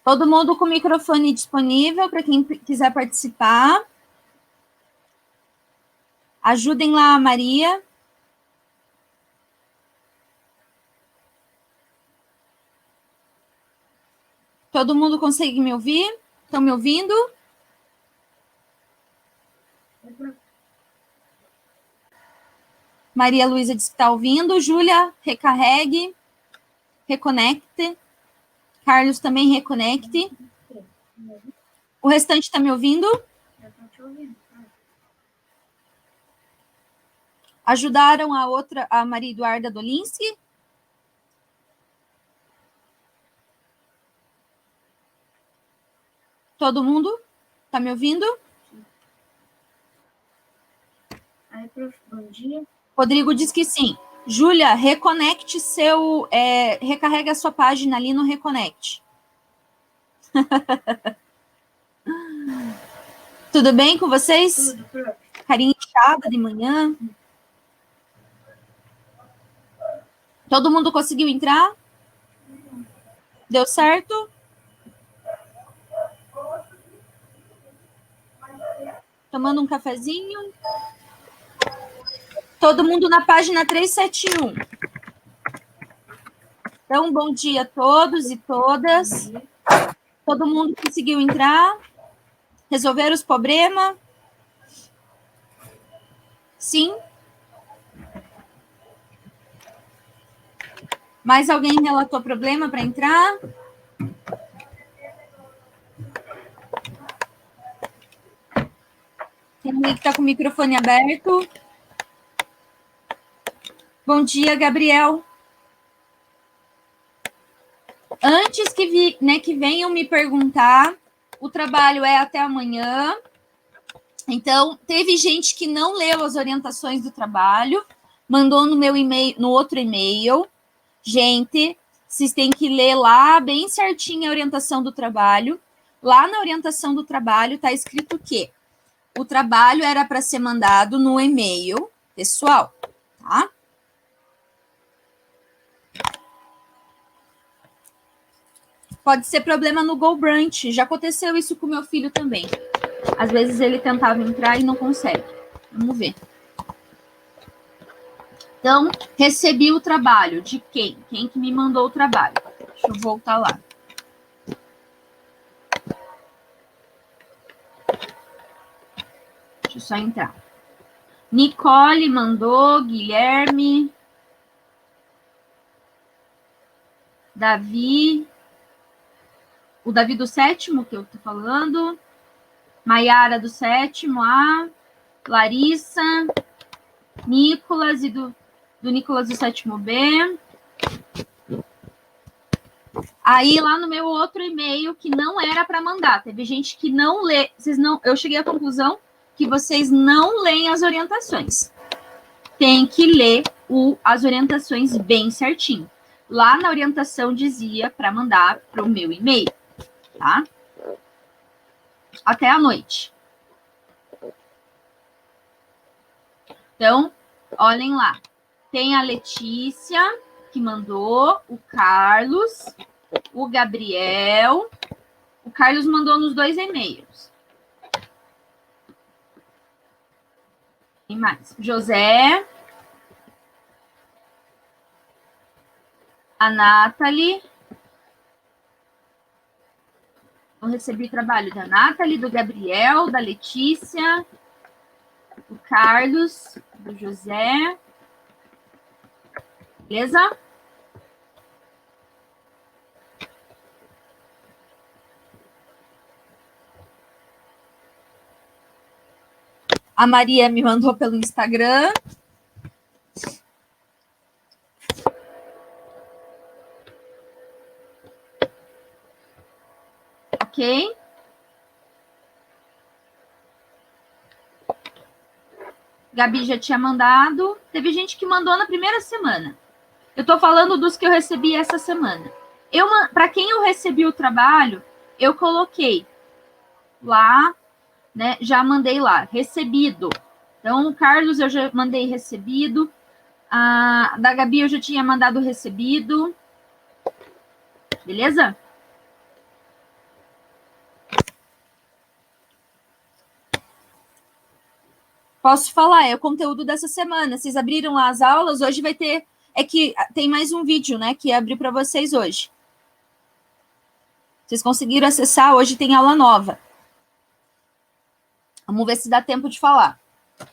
Todo mundo com o microfone disponível para quem quiser participar. Ajudem lá a Maria. Todo mundo consegue me ouvir? Estão me ouvindo? Maria Luísa disse que está ouvindo. Júlia, recarregue. Reconecte. Carlos também reconecte. O restante está me ouvindo? Eu estou te ouvindo. Ajudaram a Maria Eduarda Dolinski? Todo mundo? Está me ouvindo? Aí, prof, bom dia. Rodrigo diz que sim. Júlia, reconecte recarrega a sua página ali no Reconect. Tudo bem com vocês? Tudo, prof. Carinha inchada de manhã. Todo mundo conseguiu entrar? Deu certo? Tomando um cafezinho? Todo mundo na página 371. Então, bom dia a todos e todas. Todo mundo conseguiu entrar? Resolver os problemas? Sim? Mais alguém relatou problema para entrar? Tem alguém que está com o microfone aberto? Bom dia, Gabriel. Antes que venham me perguntar, o trabalho é até amanhã. Então, teve gente que não leu as orientações do trabalho, mandou no meu e-mail, no outro e-mail. Gente, vocês têm que ler lá bem certinho a orientação do trabalho. Lá na orientação do trabalho está escrito que o trabalho era para ser mandado no e-mail pessoal, tá? Pode ser problema no GoBrunch. Já aconteceu isso com meu filho também. Às vezes ele tentava entrar e não consegue. Vamos ver. Então, recebi o trabalho. De quem? Quem que me mandou o trabalho? Deixa eu voltar lá. Deixa eu só entrar. Nicole mandou, Guilherme, Davi, o Davi do 7º, que eu tô falando, Maiara do 7º, Larissa, Nicolas e do Nicolas do 7º-B. Aí, lá no meu outro e-mail, que não era para mandar, teve gente que não lê, eu cheguei à conclusão que vocês não leem as orientações. Tem que ler as orientações bem certinho. Lá na orientação dizia para mandar para o meu e-mail, tá? Até a noite. Então, olhem lá. Tem a Letícia, que mandou, o Carlos, o Gabriel. O Carlos mandou nos 2 e-mails. Tem mais. José. A Nathalie. Eu recebi trabalho da Nathalie, do Gabriel, da Letícia, do Carlos, do José. Beleza? A Maria me mandou pelo Instagram. Ok? Gabi já tinha mandado. Teve gente que mandou na primeira semana. Eu tô falando dos que eu recebi essa semana. Para quem eu recebi o trabalho, eu coloquei lá, né? Já mandei lá, recebido. Então, o Carlos eu já mandei recebido. Da Gabi eu já tinha mandado recebido. Beleza? Posso falar, é o conteúdo dessa semana. Vocês abriram lá as aulas, hoje vai ter... É que tem mais um vídeo, né, que abri para vocês hoje. Vocês conseguiram acessar, hoje tem aula nova. Vamos ver se dá tempo de falar.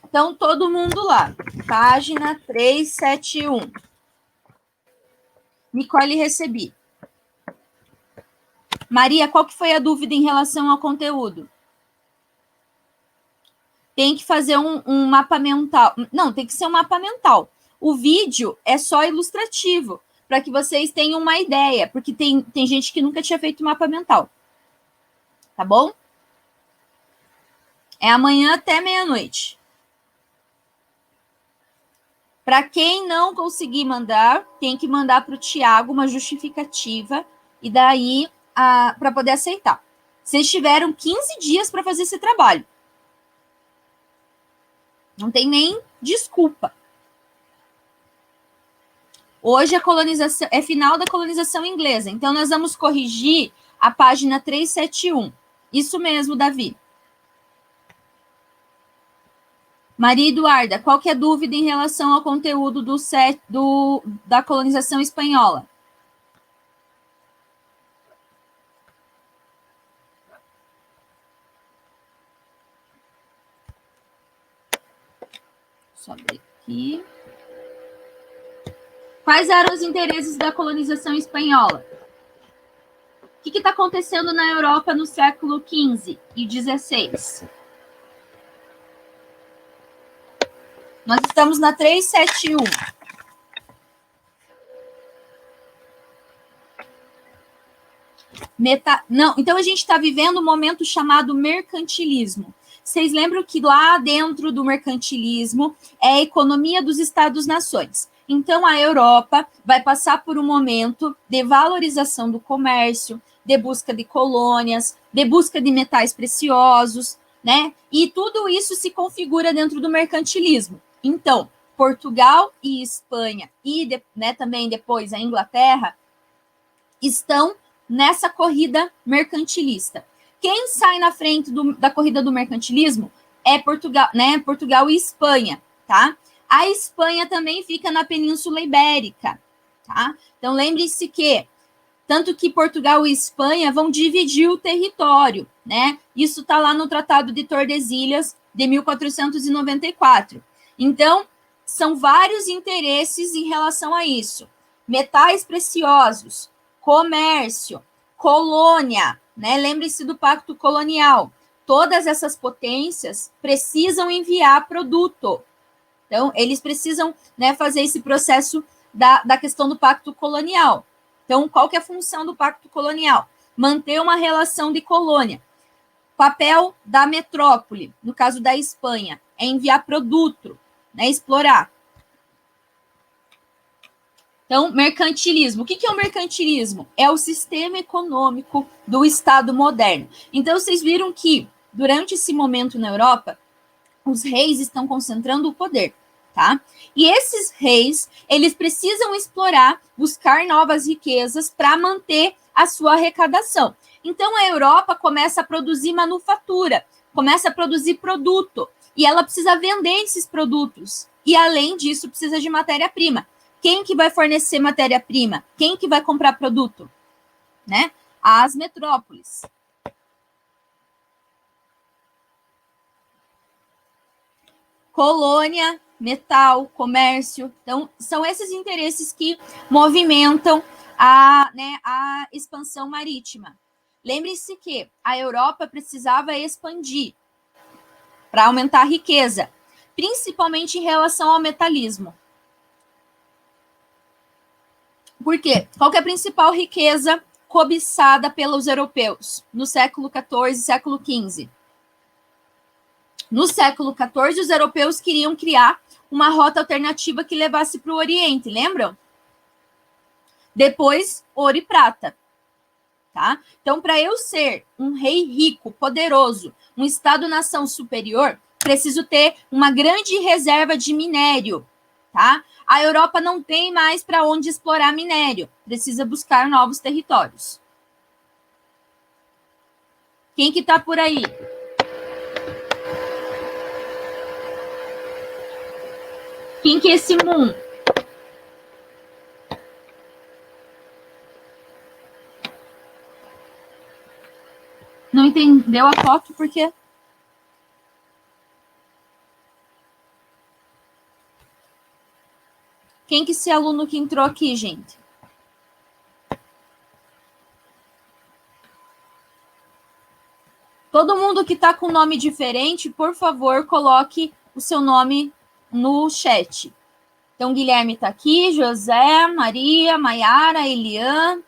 Então, todo mundo lá. Página 371. Nicole, recebi. Maria, qual que foi a dúvida em relação ao conteúdo? Tem que fazer um mapa mental. Não, tem que ser um mapa mental. O vídeo é só ilustrativo, para que vocês tenham uma ideia, porque tem gente que nunca tinha feito mapa mental. Tá bom? É amanhã até meia-noite. Para quem não conseguir mandar, tem que mandar para o Tiago uma justificativa e daí para poder aceitar. Vocês tiveram 15 dias para fazer esse trabalho. Não tem nem desculpa. Hoje a colonização é final da colonização inglesa, então nós vamos corrigir a página 371. Isso mesmo, Davi. Maria Eduarda, qual que é a dúvida em relação ao conteúdo da colonização espanhola? Só abrir aqui. Quais eram os interesses da colonização espanhola? O que está acontecendo na Europa no século XV e XVI? Nós estamos na 371. Não, então a gente está vivendo um momento chamado mercantilismo. Vocês lembram que lá dentro do mercantilismo é a economia dos Estados-nações. Então a Europa vai passar por um momento de valorização do comércio, de busca de colônias, de busca de metais preciosos, né? E tudo isso se configura dentro do mercantilismo. Então, Portugal e Espanha, e também depois a Inglaterra, estão nessa corrida mercantilista. Quem sai na frente da corrida do mercantilismo é Portugal, né? Portugal e Espanha, tá? A Espanha também fica na Península Ibérica, tá? Então, lembre-se que tanto que Portugal e Espanha vão dividir o território, né? Isso está lá no Tratado de Tordesilhas, de 1494. Então, são vários interesses em relação a isso. Metais preciosos, comércio, colônia, né? Lembre-se do Pacto Colonial. Todas essas potências precisam enviar produto. Então, eles precisam, né, fazer esse processo da questão do Pacto Colonial. Então, qual que é a função do Pacto Colonial? Manter uma relação de colônia. Papel da metrópole, no caso da Espanha, é enviar produto, né, explorar. Então, mercantilismo. O que é o mercantilismo? É o sistema econômico do Estado moderno. Então, vocês viram que, durante esse momento na Europa, os reis estão concentrando o poder, tá? E esses reis, eles precisam explorar, buscar novas riquezas para manter a sua arrecadação. Então, a Europa começa a produzir manufatura, começa a produzir produto, e ela precisa vender esses produtos. E, além disso, precisa de matéria-prima. Quem que vai fornecer matéria-prima? Quem que vai comprar produto? Né? As metrópoles. Colônia, metal, comércio. Então, são esses interesses que movimentam a expansão marítima. Lembre-se que a Europa precisava expandir para aumentar a riqueza, principalmente em relação ao metalismo. Por quê? Qual que é a principal riqueza cobiçada pelos europeus no século XIV e século XV? No século XIV, os europeus queriam criar uma rota alternativa que levasse para o Oriente, lembram? Depois, ouro e prata. Tá? Então, para eu ser um rei rico, poderoso, um Estado-nação superior, preciso ter uma grande reserva de minério. Tá? A Europa não tem mais para onde explorar minério, precisa buscar novos territórios. Quem que está por aí? Quem que é esse Moon? Não entendeu a foto porque... Quem que é esse aluno que entrou aqui, gente? Todo mundo que está com nome diferente, por favor, coloque o seu nome no chat. Então, Guilherme está aqui, José, Maria, Maiara, Elian.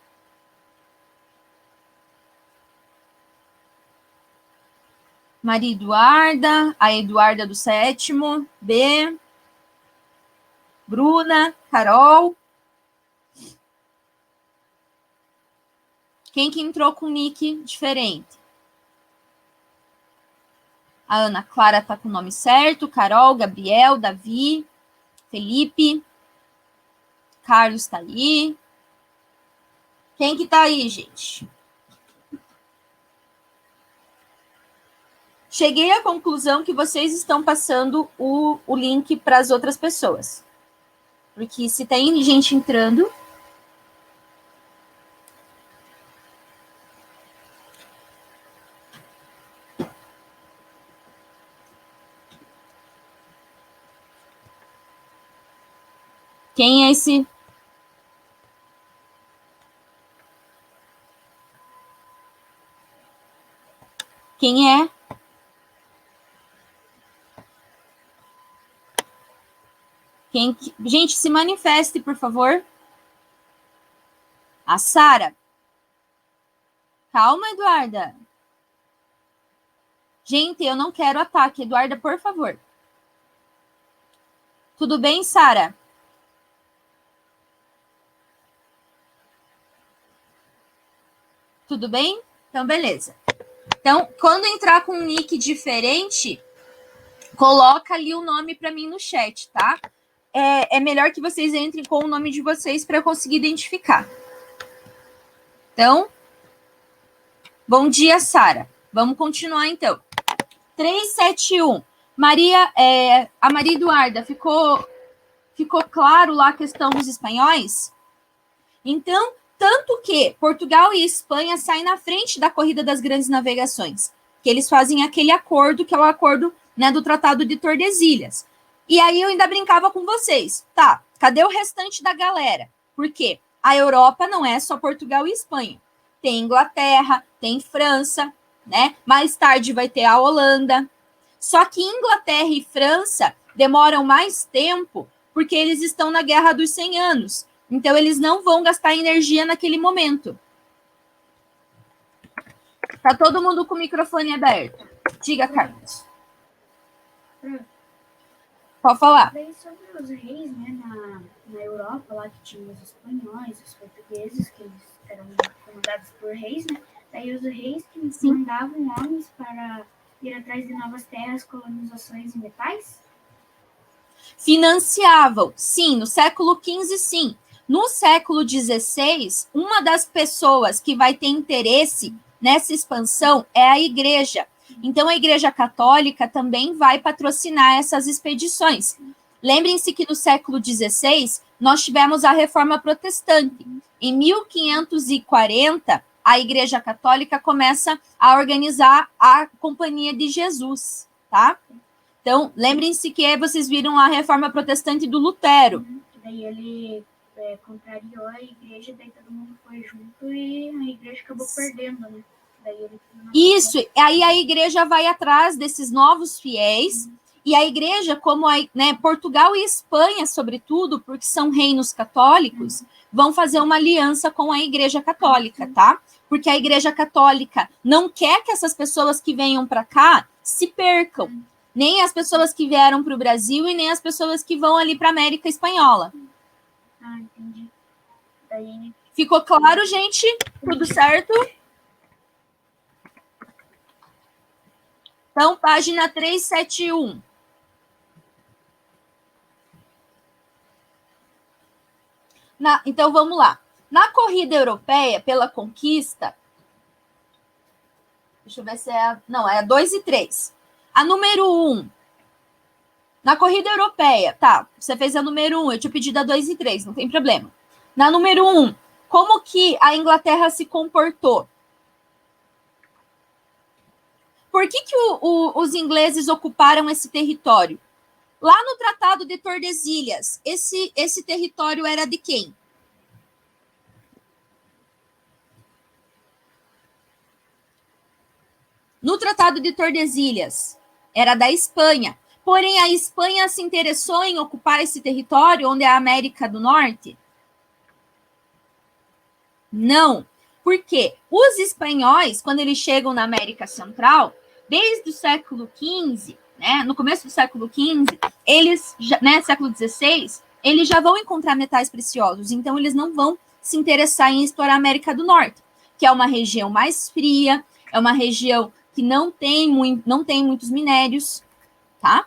Maria Eduarda, a Eduarda do 7º, B. Bruna, Carol. Quem que entrou com nick diferente? A Ana Clara tá com o nome certo, Carol, Gabriel, Davi, Felipe, Carlos tá aí. Quem que tá aí, gente? Cheguei à conclusão que vocês estão passando o link para as outras pessoas. Porque se tem gente entrando... Quem é esse? Quem é? Gente, se manifeste, por favor. A Sara. Calma, Eduarda. Gente, eu não quero ataque. Eduarda, por favor. Tudo bem, Sara? Tudo bem? Então, beleza. Então, quando entrar com um nick diferente, coloca ali o nome para mim no chat, tá? É melhor que vocês entrem com o nome de vocês para eu conseguir identificar. Então, bom dia, Sara. Vamos continuar, então. 371. Maria, a Maria Eduarda, ficou claro lá a questão dos espanhóis? Então, tanto que Portugal e Espanha saem na frente da corrida das grandes navegações, que eles fazem aquele acordo, que é o acordo, né, do Tratado de Tordesilhas. E aí eu ainda brincava com vocês. Tá, cadê o restante da galera? Por quê? A Europa não é só Portugal e Espanha. Tem Inglaterra, tem França, né? Mais tarde vai ter a Holanda. Só que Inglaterra e França demoram mais tempo porque eles estão na Guerra dos 100 Anos. Então, eles não vão gastar energia naquele momento. Tá todo mundo com o microfone aberto. Diga, Carlos. Pode falar. Daí sobre os reis, né, na Europa, lá que tinha os espanhóis, os portugueses, que eles eram comandados por reis, né? Daí os reis que mandavam homens para ir atrás de novas terras, colonizações e metais? Financiavam, sim, no século XV, sim. No século XVI, uma das pessoas que vai ter interesse nessa expansão é a igreja. Então, a Igreja Católica também vai patrocinar essas expedições. Lembrem-se que no século XVI, nós tivemos a Reforma Protestante. Em 1540, a Igreja Católica começa a organizar a Companhia de Jesus, tá? Então, lembrem-se que vocês viram a Reforma Protestante do Lutero. Daí ele contrariou a igreja, daí todo mundo foi junto e a igreja acabou perdendo, né? Isso, aí a igreja vai atrás desses novos fiéis, e a igreja, como Portugal e Espanha, sobretudo, porque são reinos católicos, vão fazer uma aliança com a Igreja Católica, tá? Porque a Igreja Católica não quer que essas pessoas que venham para cá se percam, nem as pessoas que vieram para o Brasil e nem as pessoas que vão ali para a América Espanhola. Ah, entendi. Daí... Ficou claro, gente? Tudo certo? Então, página 371. Então, vamos lá. Na corrida europeia pela conquista, deixa eu ver se é não, é a 2 e 3. A número 1, Na corrida europeia, tá, você fez a número 1, eu tinha pedido a 2 e 3, não tem problema. Na número 1, como que a Inglaterra se comportou? Por que os ingleses ocuparam esse território? Lá no Tratado de Tordesilhas, esse território era de quem? No Tratado de Tordesilhas, era da Espanha. Porém, a Espanha se interessou em ocupar esse território, onde é a América do Norte? Não. Por quê? Os espanhóis, quando eles chegam na América Central, desde o século XV, né, no começo do século XV, eles, né, século XVI, eles já vão encontrar metais preciosos, então eles não vão se interessar em explorar a América do Norte, que é uma região mais fria, é uma região que não tem muitos minérios, tá?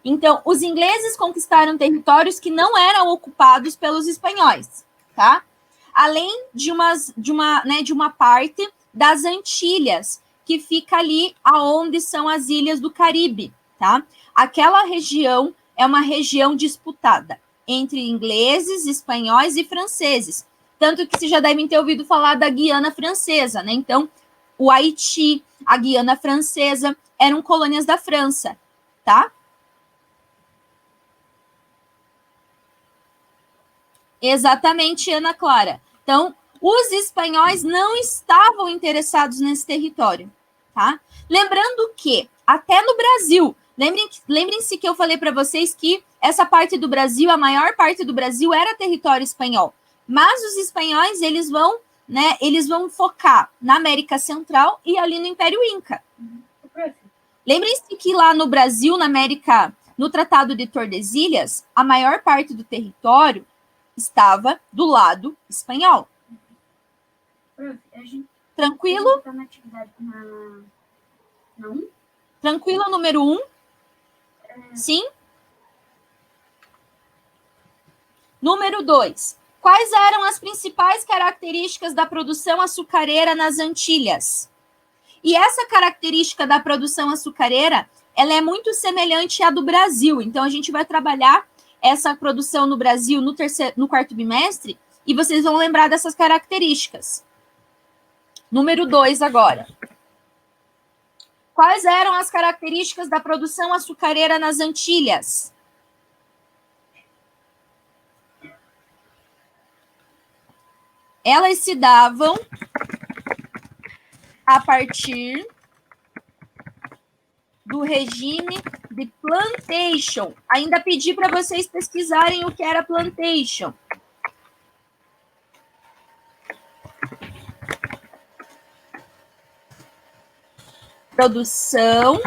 Então, os ingleses conquistaram territórios que não eram ocupados pelos espanhóis, tá? Além de uma parte das Antilhas, que fica ali aonde são as ilhas do Caribe, tá? Aquela região é uma região disputada entre ingleses, espanhóis e franceses. Tanto que vocês já devem ter ouvido falar da Guiana Francesa, né? Então, o Haiti, a Guiana Francesa, eram colônias da França, tá? Exatamente, Ana Clara. Então, os espanhóis não estavam interessados nesse território, tá? Lembrando que, até no Brasil, lembrem-se que eu falei para vocês que essa parte do Brasil, a maior parte do Brasil era território espanhol. Mas os espanhóis, eles vão focar na América Central e ali no Império Inca. Lembrem-se que lá no Brasil, na América, no Tratado de Tordesilhas, a maior parte do território estava do lado espanhol. Tranquilo? Tá na atividade na 1? Tranquilo, número 1? Sim? Número 2. Quais eram as principais características da produção açucareira nas Antilhas? E essa característica da produção açucareira, ela é muito semelhante à do Brasil. Então, a gente vai trabalhar essa produção no Brasil no quarto bimestre e vocês vão lembrar dessas características. Número 2 agora. Quais eram as características da produção açucareira nas Antilhas? Elas se davam a partir do regime de plantation. Ainda pedi para vocês pesquisarem o que era plantation. Produção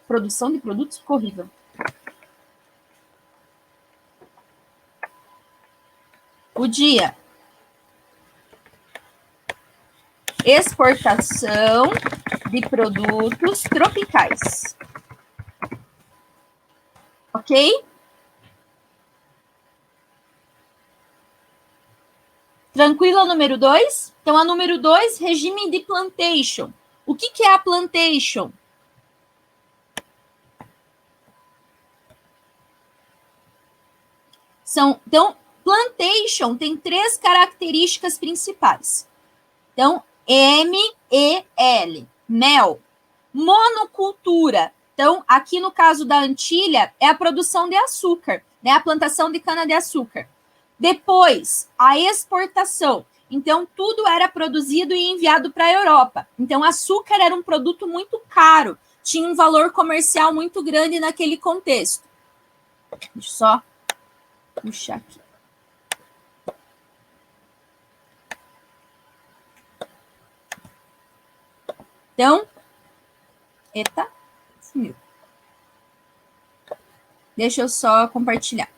produção de produtos, ficou horrível. O dia. Exportação de produtos tropicais. Ok? Tranquilo a número 2? Então, a número 2, regime de plantation. O que é a plantation? Então, plantation tem 3 características principais. Então, MEL, mel. Monocultura. Então, aqui no caso da Antilha, é a produção de açúcar, né? A plantação de cana-de-açúcar. Depois, a exportação. Então, tudo era produzido e enviado para a Europa. Então, açúcar era um produto muito caro, tinha um valor comercial muito grande naquele contexto. Deixa eu só puxar aqui. Então, eita, sumiu. Deixa eu só compartilhar.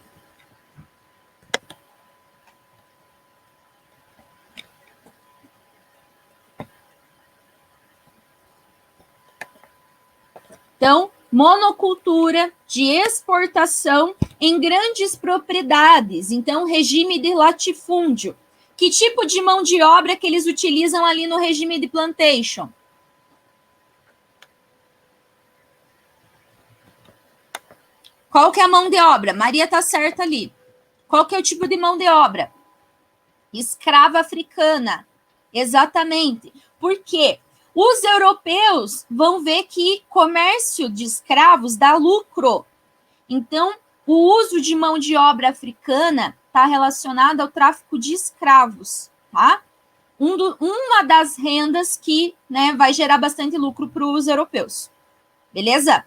Então, monocultura de exportação em grandes propriedades. Então, regime de latifúndio. Que tipo de mão de obra que eles utilizam ali no regime de plantation? Qual que é a mão de obra? Maria tá certa ali. Qual que é o tipo de mão de obra? Escrava africana. Exatamente. Por quê? Os europeus vão ver que comércio de escravos dá lucro. Então, o uso de mão de obra africana está relacionado ao tráfico de escravos, tá? Uma das rendas que, né, vai gerar bastante lucro para os europeus. Beleza?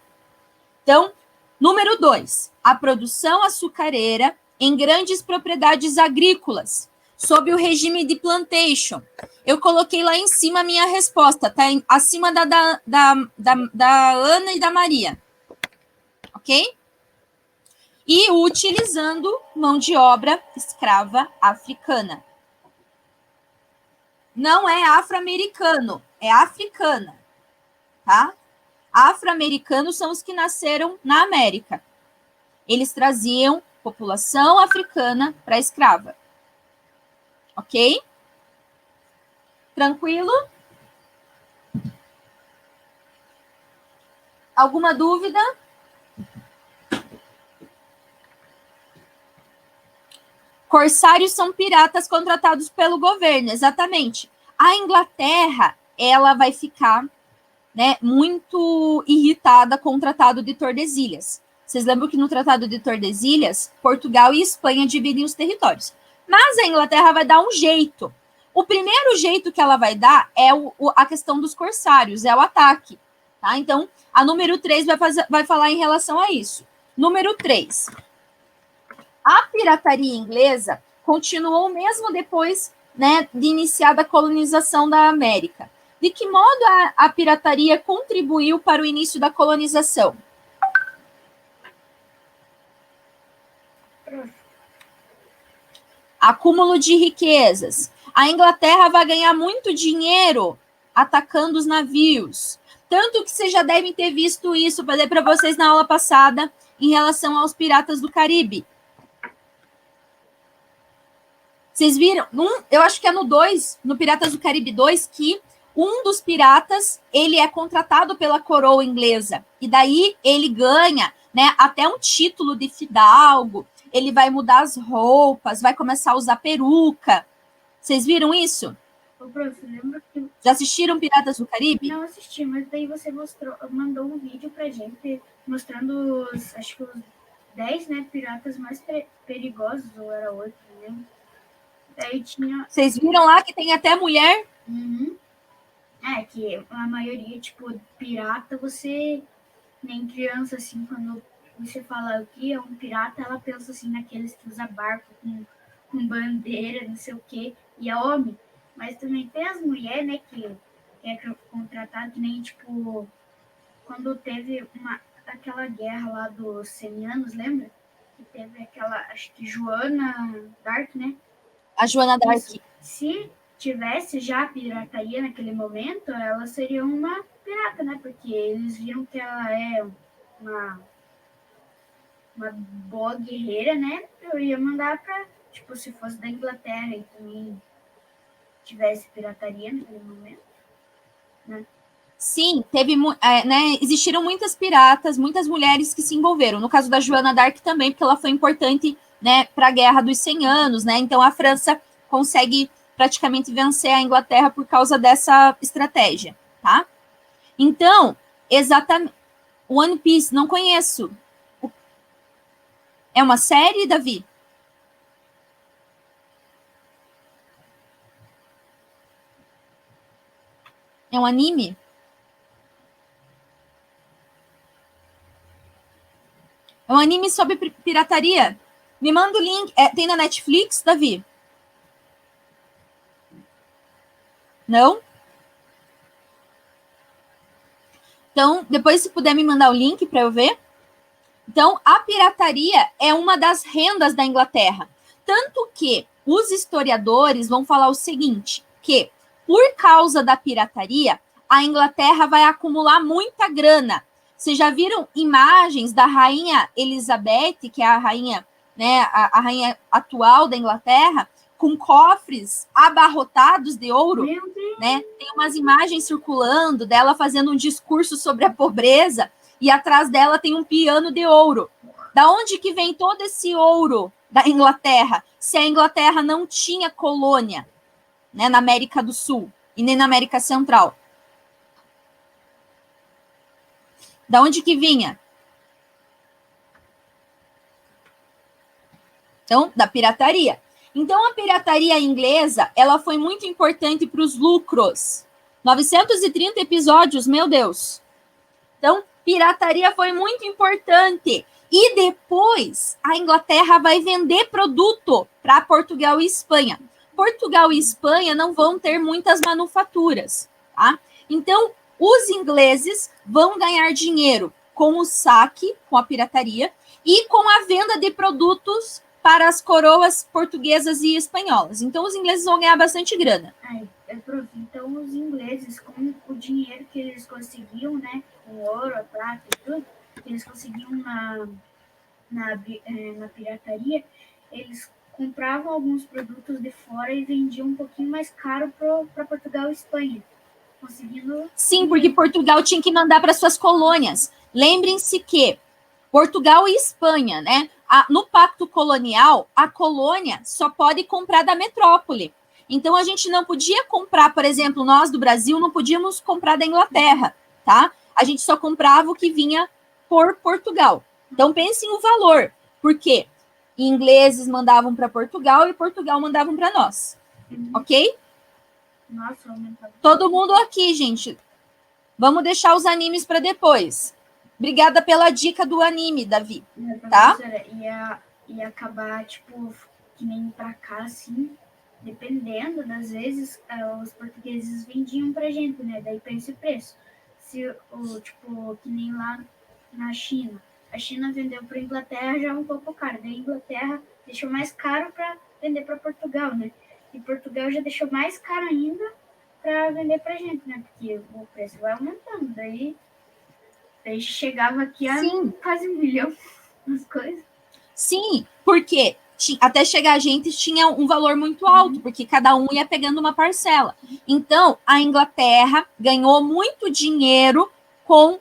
Então, número 2, a produção açucareira em grandes propriedades agrícolas, sob o regime de plantation. Eu coloquei lá em cima a minha resposta, tá? Acima da Ana e da Maria. Ok? E utilizando mão de obra escrava africana. Não é afro-americano, é africana, tá? Afro-americanos são os que nasceram na América. Eles traziam população africana para escrava. Ok? Tranquilo? Alguma dúvida? Corsários são piratas contratados pelo governo, exatamente. A Inglaterra, ela vai ficar, né, muito irritada com o Tratado de Tordesilhas. Vocês lembram que no Tratado de Tordesilhas, Portugal e Espanha dividem os territórios. Mas a Inglaterra vai dar um jeito. O primeiro jeito que ela vai dar é a questão dos corsários, é o ataque. Tá? Então, a número 3 vai falar em relação a isso. Número 3. A pirataria inglesa continuou mesmo depois, né, de iniciada a colonização da América. De que modo a pirataria contribuiu para o início da colonização? Acúmulo de riquezas. A Inglaterra vai ganhar muito dinheiro atacando os navios. Tanto que vocês já devem ter visto isso, falei para vocês na aula passada, em relação aos piratas do Caribe. Vocês viram? Eu acho que é no 2, no Piratas do Caribe 2, que um dos piratas, ele é contratado pela coroa inglesa. E daí ele ganha, né, até um título de fidalgo. Ele vai mudar as roupas, vai começar a usar peruca. Vocês viram isso? Ô, prof, lembra que... Já assistiram Piratas do Caribe? Não assisti, mas daí você mandou um vídeo pra gente mostrando acho que os 10, né, piratas mais perigosos, ou era 8, não lembro. Daí tinha... Vocês viram lá que tem até mulher? Uhum. É, que a maioria, tipo, pirata, você, nem criança, assim, quando você fala o que é um pirata, ela pensa, assim, naqueles que usa barco com bandeira, não sei o quê, e é homem. Mas também tem as mulheres, né, que é contratado, que nem, tipo, quando teve aquela guerra lá dos 100 anos, lembra? Que teve aquela, acho que Joana Dark, né? A Joana Dark. Isso. Se tivesse já pirataria naquele momento, ela seria uma pirata, né? Porque eles viram que ela é uma boa guerreira, né? Eu ia mandar para, tipo, se fosse da Inglaterra e também tivesse pirataria naquele momento, né? Sim, teve, né, existiram muitas piratas, muitas mulheres que se envolveram. No caso da Joana Dark também, porque ela foi importante, né, para a Guerra dos 100 Anos, né? Então a França consegue praticamente vencer a Inglaterra por causa dessa estratégia, tá? Então, exatamente, One Piece, não conheço. É uma série, Davi? É um anime? É um anime sobre pirataria? Me manda o link. Tem na Netflix, Davi? Não? Então, depois, se puder me mandar o link para eu ver. Então, a pirataria é uma das rendas da Inglaterra. Tanto que os historiadores vão falar o seguinte, que por causa da pirataria, a Inglaterra vai acumular muita grana. Vocês já viram imagens da rainha Elizabeth, que é a rainha, né, a rainha atual da Inglaterra, com cofres abarrotados de ouro, né? Tem umas imagens circulando dela fazendo um discurso sobre a pobreza e atrás dela tem um piano de ouro. Da onde que vem todo esse ouro da Inglaterra, se a Inglaterra não tinha colônia, né, na América do Sul e nem na América Central? Da onde que vinha? Então, da pirataria. Então, a pirataria inglesa, ela foi muito importante para os lucros. 930 episódios, meu Deus. Então, pirataria foi muito importante. E depois, a Inglaterra vai vender produto para Portugal e Espanha. Portugal e Espanha não vão ter muitas manufaturas, tá? Então, os ingleses vão ganhar dinheiro com o saque, com a pirataria, e com a venda de produtos para as coroas portuguesas e espanholas. Então, os ingleses vão ganhar bastante grana. Então, os ingleses, com o dinheiro que eles conseguiam, né, o ouro, a prata e tudo, que eles conseguiam na pirataria, eles compravam alguns produtos de fora e vendiam um pouquinho mais caro para Portugal e Espanha. Conseguindo... Sim, porque Portugal tinha que mandar para suas colônias. Lembrem-se que Portugal e Espanha, né? No pacto colonial, a colônia só pode comprar da metrópole. Então, a gente não podia comprar, por exemplo, nós do Brasil não podíamos comprar da Inglaterra, tá? A gente só comprava o que vinha por Portugal. Então, pensem o valor, porque ingleses mandavam para Portugal e Portugal mandavam para nós, ok? Nossa, aumentava. Todo mundo aqui, gente. Vamos deixar os animes para depois. Obrigada pela dica do anime, Davi. Tá? Ia acabar, tipo, que nem pra cá, assim, dependendo, das vezes, os portugueses vendiam pra gente, né? Daí pensa o preço. Tipo, que nem lá na China. A China vendeu pra Inglaterra já um pouco caro. Daí a Inglaterra deixou mais caro pra vender pra Portugal, né? E Portugal já deixou mais caro ainda pra vender pra gente, né? Porque o preço vai aumentando. Daí chegava aqui a quase 1 milhão nas coisas. Sim, porque até chegar a gente tinha um valor muito alto, porque cada um ia pegando uma parcela. Então, a Inglaterra ganhou muito dinheiro com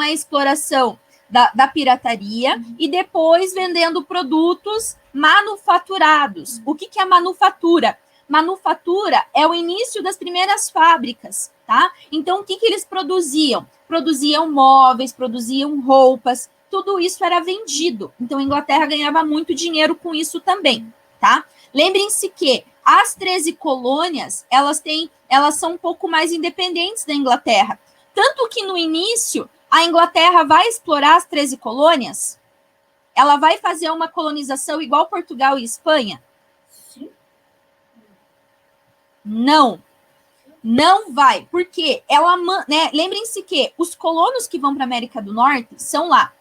a exploração da pirataria e depois vendendo produtos manufaturados. O que é manufatura? Manufatura é o início das primeiras fábricas, tá? Então, o que eles produziam? Produziam móveis, produziam roupas, tudo isso era vendido. Então, a Inglaterra ganhava muito dinheiro com isso também, tá? Lembrem-se que as 13 colônias, elas são um pouco mais independentes da Inglaterra. Tanto que, no início, a Inglaterra vai explorar as 13 colônias? Ela vai fazer uma colonização igual Portugal e Espanha? Sim. Não. Não vai, porque lembrem-se que os colonos que vão para a América do Norte são lá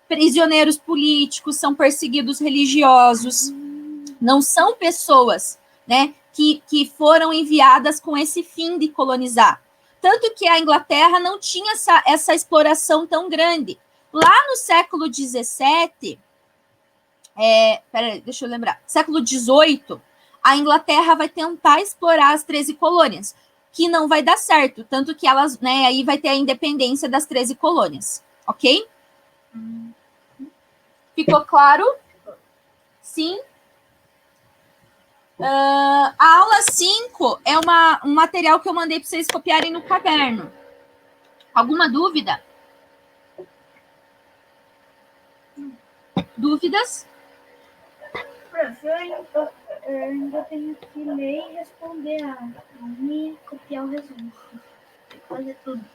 prisioneiros políticos, são perseguidos religiosos, não são pessoas, né, que foram enviadas com esse fim de colonizar. Tanto que a Inglaterra não tinha essa exploração tão grande. Lá no século XVII, deixa eu lembrar, século XVIII, a Inglaterra vai tentar explorar as 13 colônias, que não vai dar certo, tanto que elas, né, aí vai ter a independência das 13 colônias, ok? Ficou claro? Sim? A aula 5 é um material que eu mandei para vocês copiarem no caderno. Alguma dúvida? Dúvidas? Professor, eu ainda tenho que ler e responder e copiar o resumo. Tem que fazer tudo.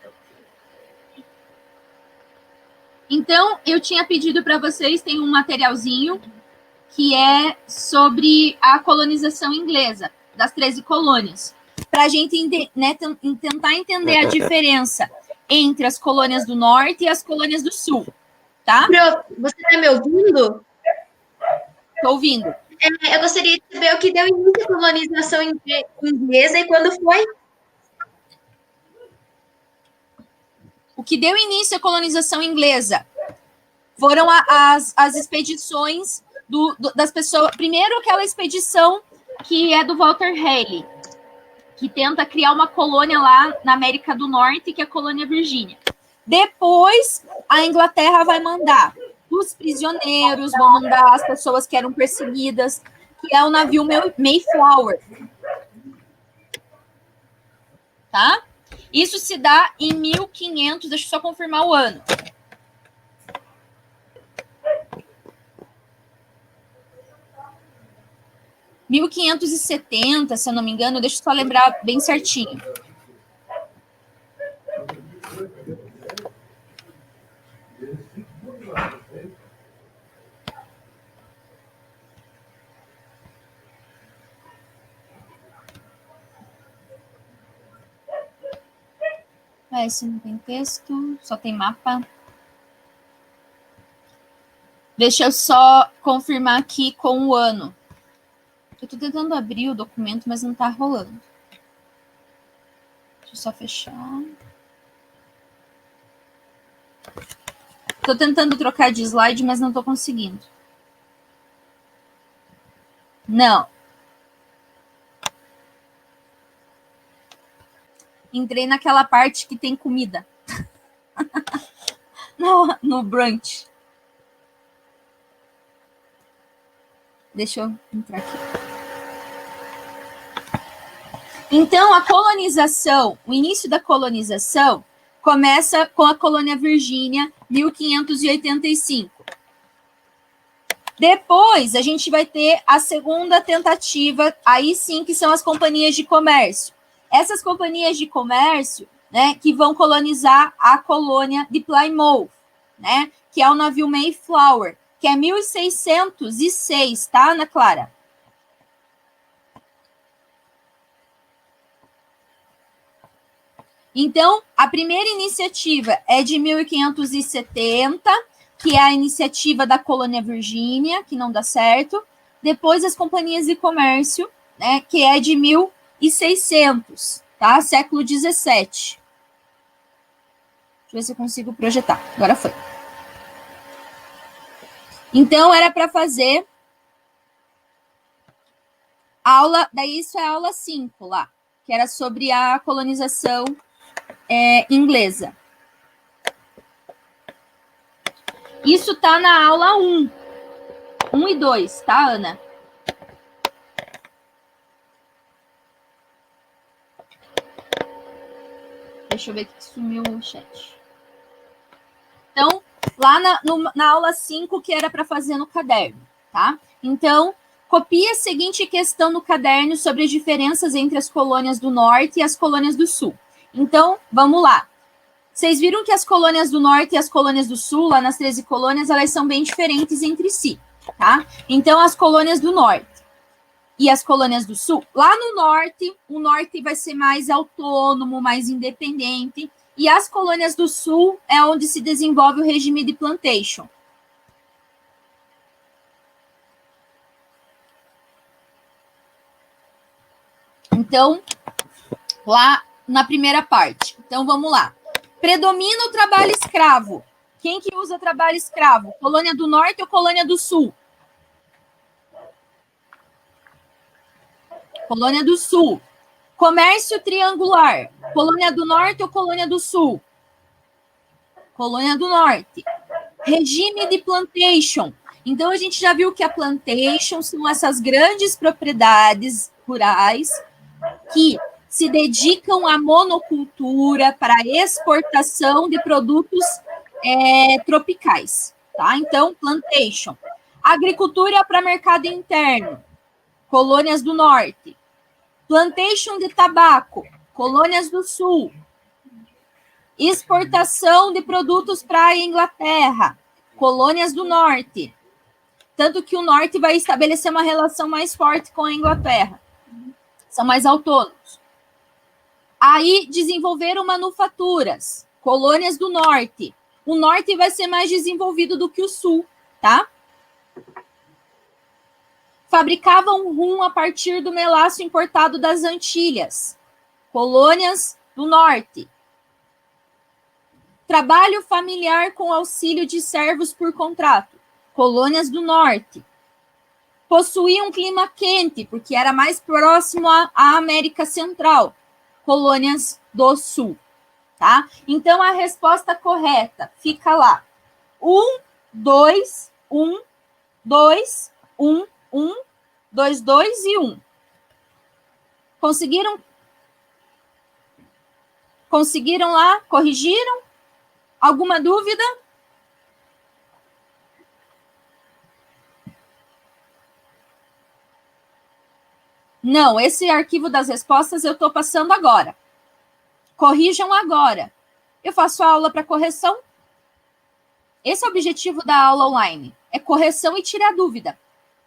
Então, eu tinha pedido para vocês, tem um materialzinho que é sobre a colonização inglesa, das 13 colônias, para a gente tentar entender a diferença entre as colônias do norte e as colônias do sul, tá? Você está me ouvindo? Estou ouvindo. Eu gostaria de saber o que deu início à colonização inglesa e quando foi? O que deu início à colonização inglesa foram as expedições das pessoas. Primeiro, aquela expedição que é do Walter Raleigh, que tenta criar uma colônia lá na América do Norte, que é a colônia Virgínia. Depois, a Inglaterra vai mandar os prisioneiros, vão mandar as pessoas que eram perseguidas, que é o navio Mayflower. Tá? Isso se dá em 1500, deixa eu só confirmar o ano. Em 1570, se eu não me engano, deixa eu só lembrar bem certinho. Esse não tem texto, só tem mapa. Deixa eu só confirmar aqui com o ano. Eu tô tentando abrir o documento, mas não tá rolando. Deixa eu só fechar. Tô tentando trocar de slide, mas não tô conseguindo. Não. Entrei naquela parte que tem comida. no brunch. Deixa eu entrar aqui. Então, a colonização, o início da colonização, começa com a colônia Virgínia, 1585. Depois, a gente vai ter a segunda tentativa, aí sim, que são as companhias de comércio. Essas companhias de comércio, né, que vão colonizar a colônia de Plymouth, né, que é o navio Mayflower, que é 1606, tá, Ana Clara? Então, a primeira iniciativa é de 1570, que é a iniciativa da colônia Virgínia, que não dá certo. Depois, as companhias de comércio, né, que é de 1600, tá? Século 17. Deixa eu ver se eu consigo projetar. Agora foi. Então, era para fazer aula, daí isso é aula 5 lá, que era sobre a colonização inglesa. Isso tá na aula 1. 1 e 2, tá, Ana? Deixa eu ver que sumiu o chat. Então, lá na aula 5, que era para fazer no caderno, tá? Então, copie a seguinte questão no caderno sobre as diferenças entre as colônias do norte e as colônias do sul. Então, vamos lá. Vocês viram que as colônias do norte e as colônias do sul, lá nas 13 colônias, elas são bem diferentes entre si, tá? Então, as colônias do norte e as colônias do sul, lá no norte, o norte vai ser mais autônomo, mais independente, e as colônias do sul é onde se desenvolve o regime de plantation. Então, lá na primeira parte. Então, vamos lá. Predomina o trabalho escravo. Quem que usa trabalho escravo? Colônia do norte ou colônia do sul? Colônia do sul. Comércio triangular. Colônia do norte ou colônia do sul? Colônia do norte. Regime de plantation. Então, a gente já viu que a plantation são essas grandes propriedades rurais que se dedicam à monocultura para exportação de produtos tropicais, tá? Então, plantation. Agricultura para mercado interno, colônias do norte. Plantation de tabaco, colônias do sul. Exportação de produtos para a Inglaterra, colônias do norte. Tanto que o norte vai estabelecer uma relação mais forte com a Inglaterra. São mais autônomos. Aí desenvolveram manufaturas, colônias do norte. O norte vai ser mais desenvolvido do que o sul, tá? Fabricavam rum a partir do melaço importado das Antilhas, colônias do norte. Trabalho familiar com auxílio de servos por contrato, colônias do norte. Possuía um clima quente, porque era mais próximo à América Central, colônias do sul, tá? Então, a resposta correta fica lá. 1 2, 1, 2, 1, 1, 2, 2 e 1. Conseguiram? Conseguiram lá? Corrigiram? Alguma dúvida? Não, esse arquivo das respostas eu estou passando agora. Corrijam agora. Eu faço a aula para correção. Esse é o objetivo da aula online. É correção e tirar dúvida.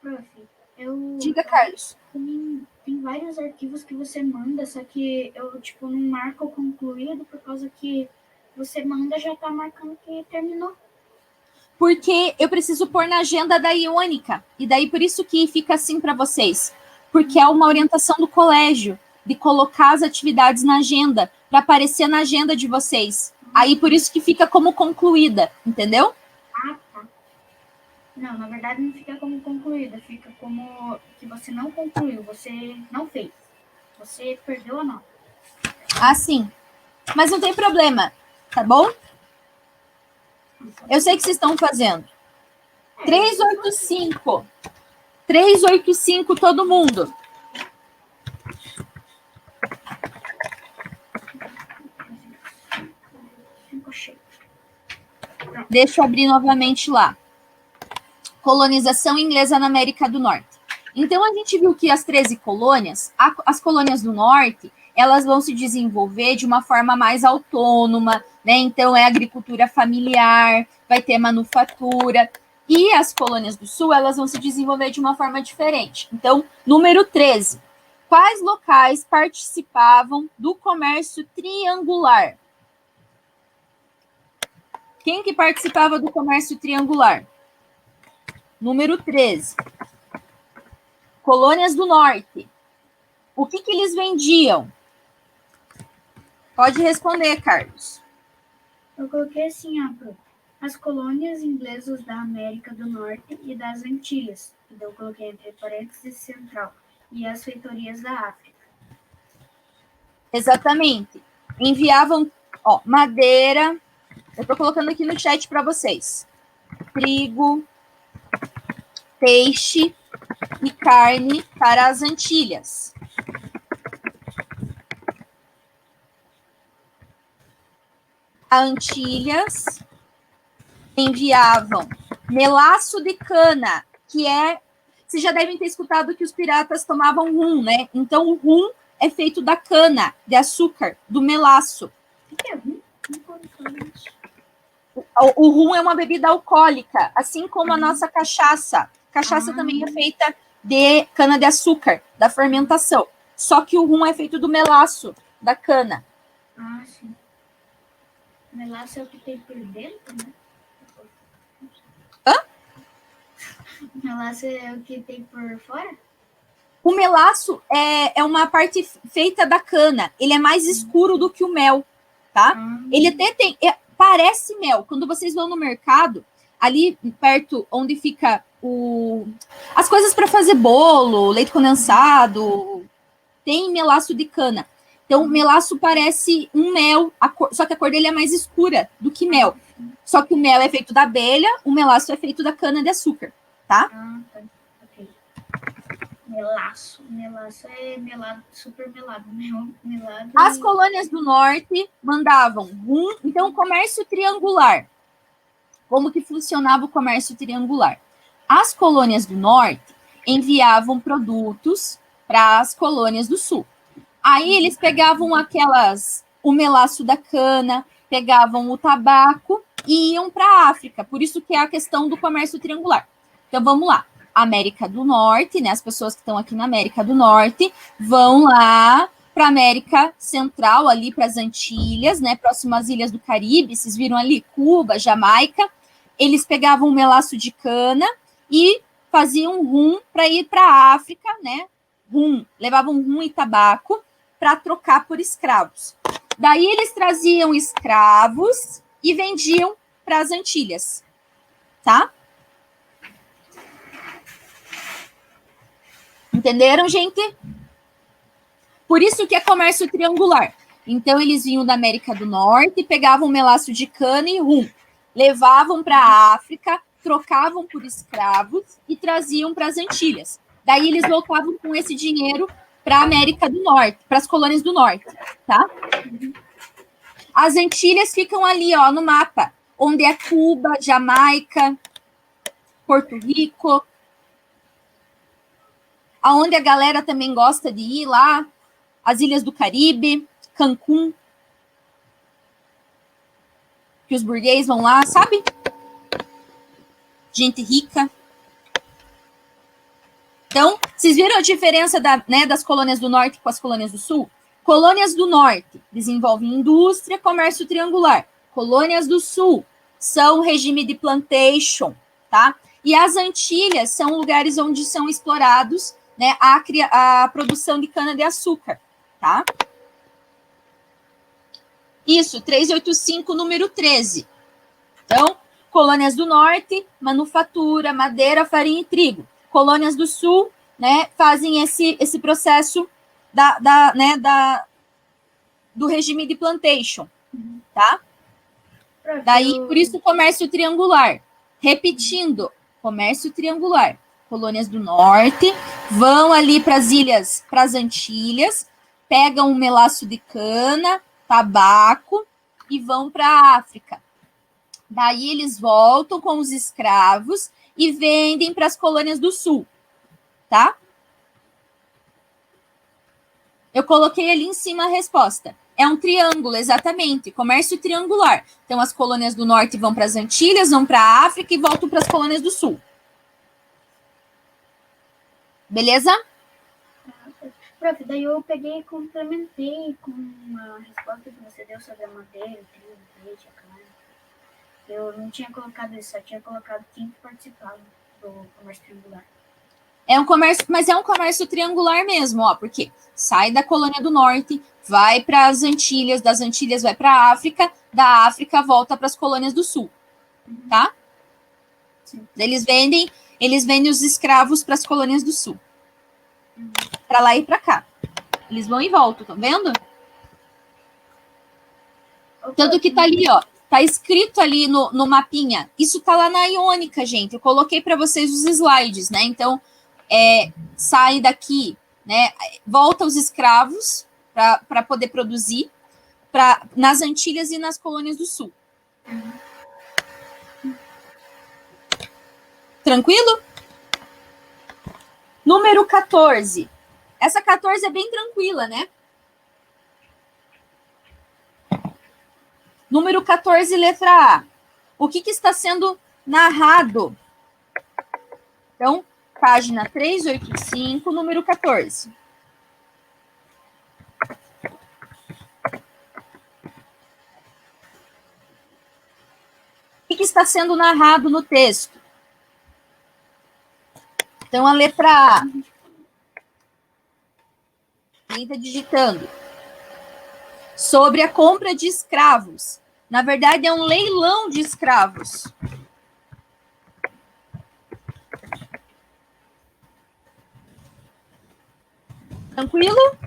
Prof, Diga, Carlos. Tem vários arquivos que você manda, só que eu, tipo, não marco concluído por causa que você manda já tá marcando que terminou. Porque eu preciso pôr na agenda da Iônica. E daí por isso que fica assim para vocês. Porque é uma orientação do colégio de colocar as atividades na agenda, para aparecer na agenda de vocês. Aí por isso que fica como concluída, entendeu? Ah, tá. Não, na verdade não fica como concluída, fica como que você não concluiu, você não fez. Você perdeu a nota. Ah, sim. Mas não tem problema, tá bom? Eu sei que vocês estão fazendo. 385. 385 todo mundo. Deixa eu abrir novamente lá. Colonização inglesa na América do Norte. Então, a gente viu que as 13 colônias, as colônias do Norte, elas vão se desenvolver de uma forma mais autônoma, né? Então, é agricultura familiar, vai ter manufatura. E as colônias do Sul, elas vão se desenvolver de uma forma diferente. Então, número 13. Quais locais participavam do comércio triangular? Quem que participava do comércio triangular? Número 13. Colônias do Norte. O que eles vendiam? Pode responder, Carlos. Eu coloquei assim, ó, as colônias inglesas da América do Norte e das Antilhas. Então, eu coloquei entre parênteses central. E as feitorias da África. Exatamente. Enviavam, ó, madeira. Eu estou colocando aqui no chat para vocês. Trigo, peixe e carne para as Antilhas. As Antilhas enviavam melaço de cana, que é... Vocês já devem ter escutado que os piratas tomavam rum, né? Então, o rum é feito da cana, de açúcar, do melaço. O que é rum? O rum é uma bebida alcoólica, assim como a nossa cachaça. Cachaça também é feita de cana-de-açúcar, da fermentação. Só que o rum é feito do melaço, da cana. Ah, sim. Melaço é o que tem por dentro, né? Hã? Melaço é o que tem por fora? O melaço é uma parte feita da cana. Ele é mais escuro do que o mel, tá? Ele até tem... parece mel. Quando vocês vão no mercado, ali perto onde fica as coisas para fazer bolo, leite condensado, tem melaço de cana. Então, o melaço parece um mel, só que a cor dele é mais escura do que mel. Só que o mel é feito da abelha, o melaço é feito da cana-de-açúcar, tá? Ah, tá. Ok. Melaço. Melaço é melado, super melado. Melado. As colônias do Norte mandavam rum. Então, comércio triangular. Como que funcionava o comércio triangular? As colônias do Norte enviavam produtos para as colônias do Sul. Aí eles pegavam o melaço da cana, pegavam o tabaco e iam para a África. Por isso que é a questão do comércio triangular. Então, vamos lá. América do Norte, né? As pessoas que estão aqui na América do Norte vão lá para a América Central, ali para as Antilhas, né? Próximo às ilhas do Caribe. Vocês viram ali Cuba, Jamaica. Eles pegavam o melaço de cana e faziam rum para ir para a África, né? Levavam rum e tabaco para trocar por escravos. Daí eles traziam escravos e vendiam para as Antilhas, tá? Entenderam, gente? Por isso que é comércio triangular. Então, eles vinham da América do Norte, pegavam melaço de cana e rum, levavam para a África, trocavam por escravos e traziam para as Antilhas. Daí eles voltavam com esse dinheiro para a América do Norte, para as colônias do Norte, tá? As Antilhas ficam ali, ó, no mapa, onde é Cuba, Jamaica, Porto Rico, aonde a galera também gosta de ir lá, as Ilhas do Caribe, Cancún, que os burguês vão lá, sabe? Gente rica. Então, vocês viram a diferença das colônias do Norte com as colônias do Sul? Colônias do Norte desenvolvem indústria, comércio triangular. Colônias do Sul são regime de plantation, tá? E as Antilhas são lugares onde são explorados, né, a produção de cana-de-açúcar, tá? Isso, 385, número 13. Então, colônias do Norte, manufatura, madeira, farinha e trigo. Colônias do Sul, né, fazem esse processo do regime de plantation, tá? Daí, por isso, o comércio triangular. Repetindo, comércio triangular. Colônias do Norte vão ali para as ilhas, para as Antilhas, pegam um melaço de cana, tabaco e vão para a África. Daí eles voltam com os escravos e vendem para as colônias do Sul, tá? Eu coloquei ali em cima a resposta. É um triângulo, exatamente, comércio triangular. Então, as colônias do Norte vão para as Antilhas, vão para a África e voltam para as colônias do Sul. Beleza? Prof, daí eu peguei e complementei com a resposta que você deu sobre a madeira, o trigo, o leite, a carne. Eu não tinha colocado isso, só tinha colocado quem participava do comércio triangular. É um comércio, mas é um comércio triangular mesmo, ó, porque sai da colônia do Norte, vai para as Antilhas, das Antilhas vai para a África, da África volta para as colônias do Sul, tá? Sim. Eles vendem os escravos para as colônias do Sul, para lá e para cá. Eles vão e voltam, tá vendo? Tanto que tá ali, ó, tá escrito ali no mapinha. Isso tá lá na Iônica, gente. Eu coloquei para vocês os slides, né? Então, sai daqui, né? Volta os escravos para poder produzir nas Antilhas e nas colônias do Sul. Tranquilo? Número 14. Essa 14 é bem tranquila, né? Número 14, letra A. O que está sendo narrado? Então, página 385, número 14. O que está sendo narrado no texto? Então, a letra A. Quem está digitando? Sobre a compra de escravos. Na verdade, é um leilão de escravos. Tranquilo?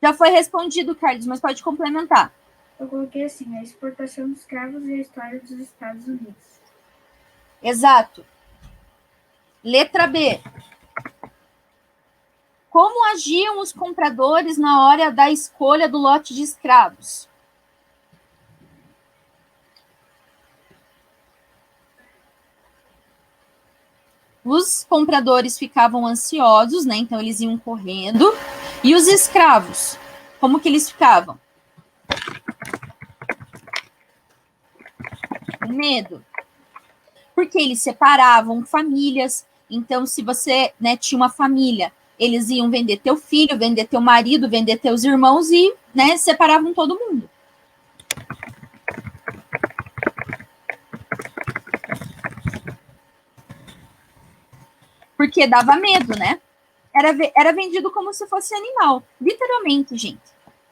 Já foi respondido, Carlos, mas pode complementar. Eu coloquei assim, a exportação de escravos e a história dos Estados Unidos. Exato. Letra B. Como agiam os compradores na hora da escolha do lote de escravos? Os compradores ficavam ansiosos, né? Então eles iam correndo. E os escravos, como que eles ficavam? Com medo. Porque eles separavam famílias. Então, se você, né, tinha uma família, eles iam vender teu filho, vender teu marido, vender teus irmãos e, né, separavam todo mundo. Porque dava medo, né? Era vendido como se fosse animal. Literalmente, gente.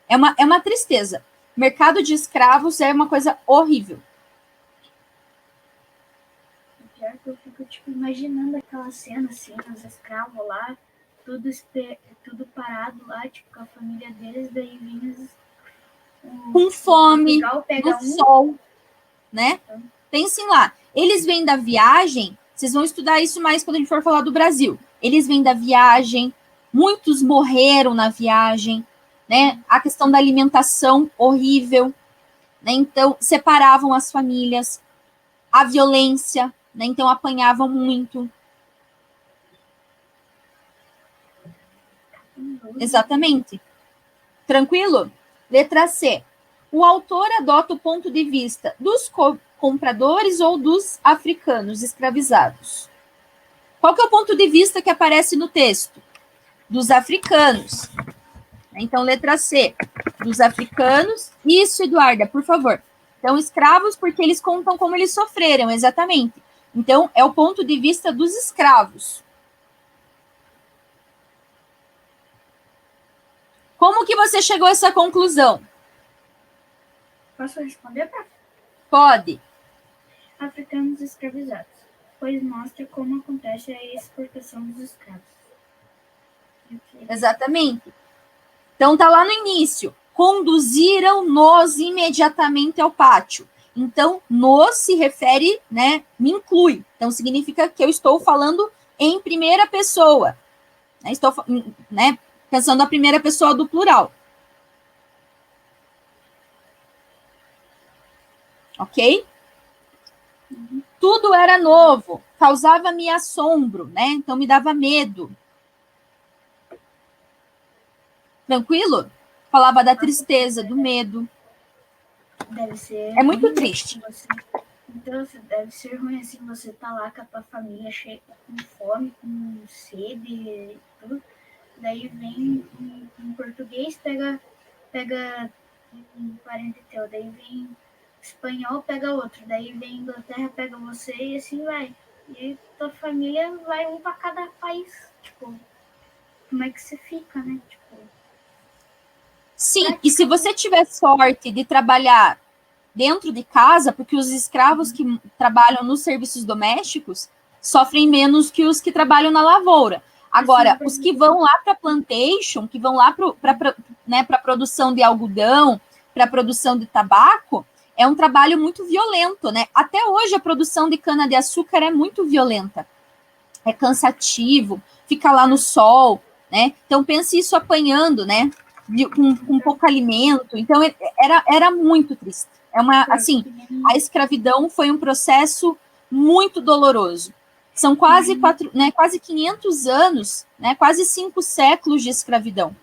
É uma tristeza. Mercado de escravos é uma coisa horrível. Pior que eu fico, tipo, imaginando aquela cena, assim, os escravos lá, tudo parado lá, tipo, com a família deles, daí vinha com fome, no sol, né? Pensem lá, Eles vêm da viagem, vocês vão estudar isso mais quando a gente for falar do Brasil. Eles vêm da viagem, muitos morreram na viagem, né? A questão da alimentação horrível, né? Então, separavam as famílias, a violência, né? Então, apanhavam muito. Exatamente. Tranquilo? Letra C. O autor adota o ponto de vista dos compradores ou dos africanos escravizados. Qual que é o ponto de vista que aparece no texto? Dos africanos. Então, letra C. Dos africanos. Isso, Eduarda, por favor. Então, escravos, porque eles contam como eles sofreram, exatamente. Então, é o ponto de vista dos escravos. Como que você chegou a essa conclusão? Posso responder, prof? Pode. Africanos escravizados, pois mostra como acontece a exportação dos escravos. Exatamente. Então, tá lá no início. Conduziram-nos imediatamente ao pátio. Então, nos se refere, né, me inclui. Então, significa que eu estou falando em primeira pessoa. Estou, né, pensando na primeira pessoa do plural. Ok? Tudo era novo, causava-me assombro, né? Então, me dava medo. Tranquilo? Falava da tristeza, do medo. Deve ser. É muito triste. Então, deve ser ruim assim, você tá lá com a tua família cheia, com fome, com sede e tudo. Daí vem em português, pega um parente teu, daí vem espanhol, pega outro, daí vem Inglaterra, pega você e assim vai. E tua família vai um para cada país. Tipo, como é que você fica, né? Tipo, sim, e se você tiver sorte de trabalhar dentro de casa, porque os escravos que trabalham nos serviços domésticos sofrem menos que os que trabalham na lavoura. Agora, os que vão lá para plantation, que vão lá para né, a produção de algodão, para a produção de tabaco, é um trabalho muito violento, né? Até hoje a produção de cana-de-açúcar é muito violenta. É cansativo, fica lá no sol, né? Então pense isso apanhando, né? Com pouco alimento. Então era muito triste. Assim, a escravidão foi um processo muito doloroso. São quase quase 500 anos, né? Quase 5 séculos de escravidão.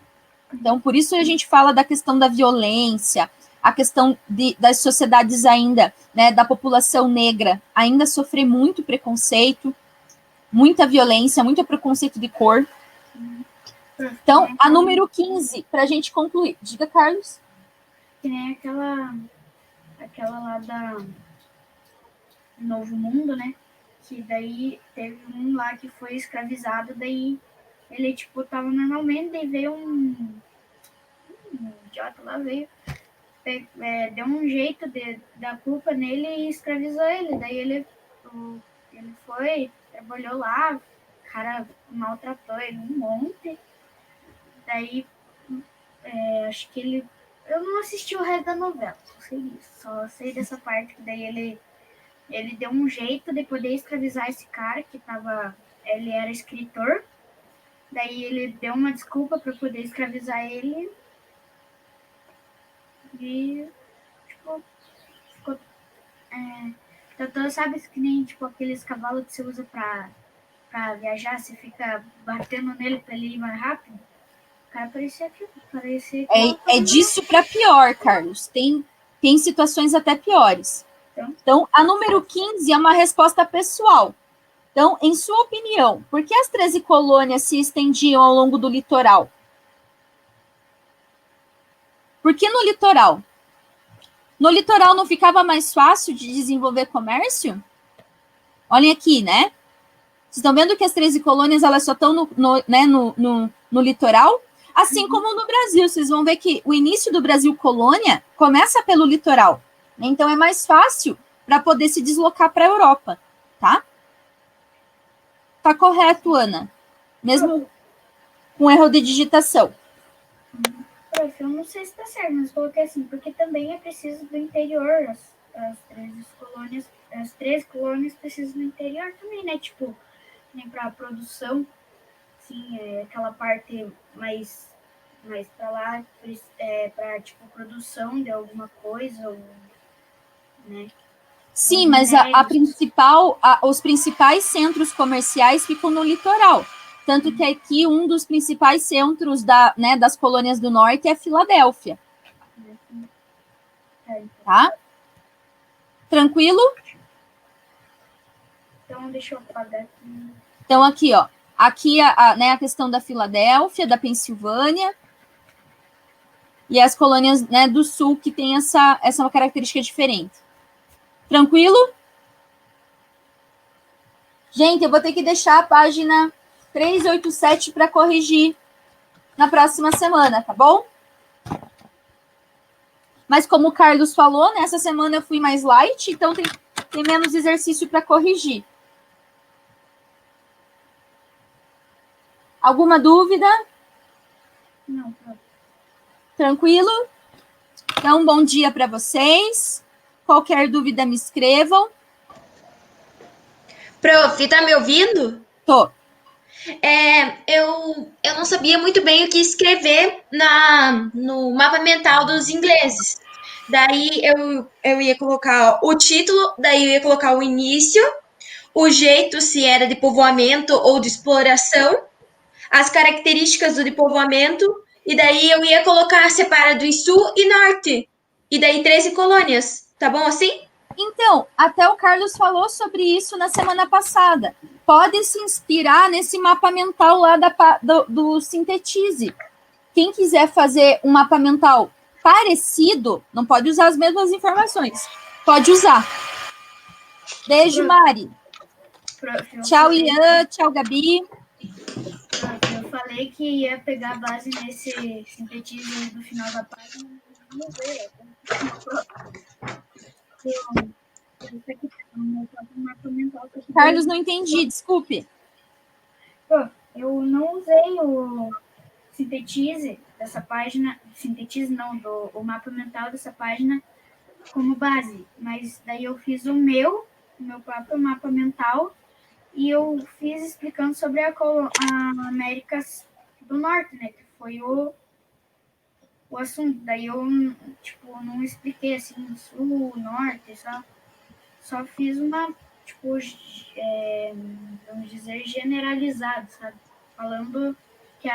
Então, por isso a gente fala da questão da violência, a questão das sociedades ainda, né, da população negra, ainda sofrer muito preconceito, muita violência, muito preconceito de cor. Então, a número 15, para a gente concluir. Diga, Carlos. Que nem aquela lá da Novo Mundo, né? Que daí teve um lá que foi escravizado, daí ele, tipo, tava normalmente, daí veio um idiota lá, deu um jeito da culpa nele e escravizou ele. Daí ele foi, trabalhou lá, o cara maltratou ele um monte. Daí, acho que ele... Eu não assisti o resto da novela, só sei dessa parte, que daí ele deu um jeito de poder escravizar esse cara que tava... Ele era escritor, daí ele deu uma desculpa para poder escravizar ele e, tipo, ficou... Então, sabe que nem, tipo, aqueles cavalos que você usa pra viajar, você fica batendo nele pra ele ir mais rápido? O cara parecia que... É disso para pior, Carlos. Tem situações até piores. Então, a número 15 é uma resposta pessoal. Então, em sua opinião, por que as 13 colônias se estendiam ao longo do litoral? Por que no litoral? No litoral não ficava mais fácil de desenvolver comércio? Olhem aqui, né? Vocês estão vendo que as 13 colônias elas só estão no litoral? Assim como no Brasil. Vocês vão ver que o início do Brasil colônia começa pelo litoral. Então, é mais fácil para poder se deslocar para a Europa, tá? Tá correto, Ana. Mesmo com erro de digitação. Prof, eu não sei se tá certo, mas coloquei assim, porque também é preciso do interior, as 13 colônias as 13 colônias precisam do interior também, né? Tipo, nem para produção, assim, aquela parte mais para lá, para tipo produção de alguma coisa, ou, né? Sim, mas os principais centros comerciais ficam no litoral. Tanto que aqui um dos principais centros das colônias do norte é Filadélfia. Tá? Tranquilo? Então, deixa eu apagar aqui. Então, aqui, ó. Aqui a questão da Filadélfia, da Pensilvânia. E as colônias, né, do sul, que tem essa uma característica diferente. Tranquilo? Gente, eu vou ter que deixar a página 387 para corrigir na próxima semana, tá bom? Mas como o Carlos falou, nessa semana eu fui mais light, então tem menos exercício para corrigir. Alguma dúvida? Não. Tranquilo? Então, bom dia para vocês. Qualquer dúvida, me escrevam. Prof, tá me ouvindo? Tô. Eu não sabia muito bem o que escrever no mapa mental dos ingleses. Daí eu ia colocar o título, daí eu ia colocar o início, o jeito, se era de povoamento ou de exploração, as características do de povoamento, e daí eu ia colocar separado em sul e norte. E daí 13 colônias. Tá bom assim? Então, até o Carlos falou sobre isso na semana passada. Pode se inspirar nesse mapa mental lá do Sintetize. Quem quiser fazer um mapa mental parecido, não pode usar as mesmas informações. Pode usar. Beijo, Mari. Tchau, Ian. Tchau, Gabi. Eu falei que ia pegar a base nesse Sintetize do final da página. Vamos ver. Carlos, não entendi, desculpe. Eu não usei o Sintetize dessa página, Sintetize não, o mapa mental dessa página como base, mas daí eu fiz o meu próprio mapa mental e eu fiz explicando sobre a América do Norte, né, que foi o assunto. Daí eu, tipo, não expliquei assim, sul, norte, só fiz uma, tipo, vamos dizer, generalizado, sabe? Falando que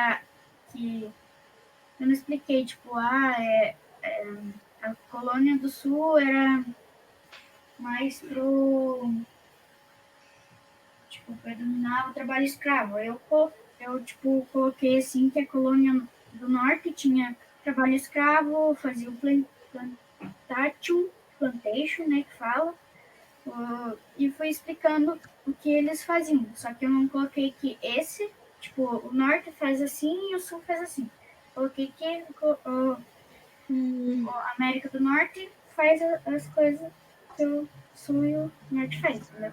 eu não expliquei, tipo, a colônia do sul era mais tipo, predominava o trabalho escravo. Eu tipo, coloquei assim que a colônia do norte tinha trabalho escravo, fazia o plantation, né, que fala, e fui explicando o que eles faziam. Só que eu não coloquei que tipo, o norte faz assim e o sul faz assim. Coloquei que a América do Norte faz as coisas que o sul e o norte faz, entendeu?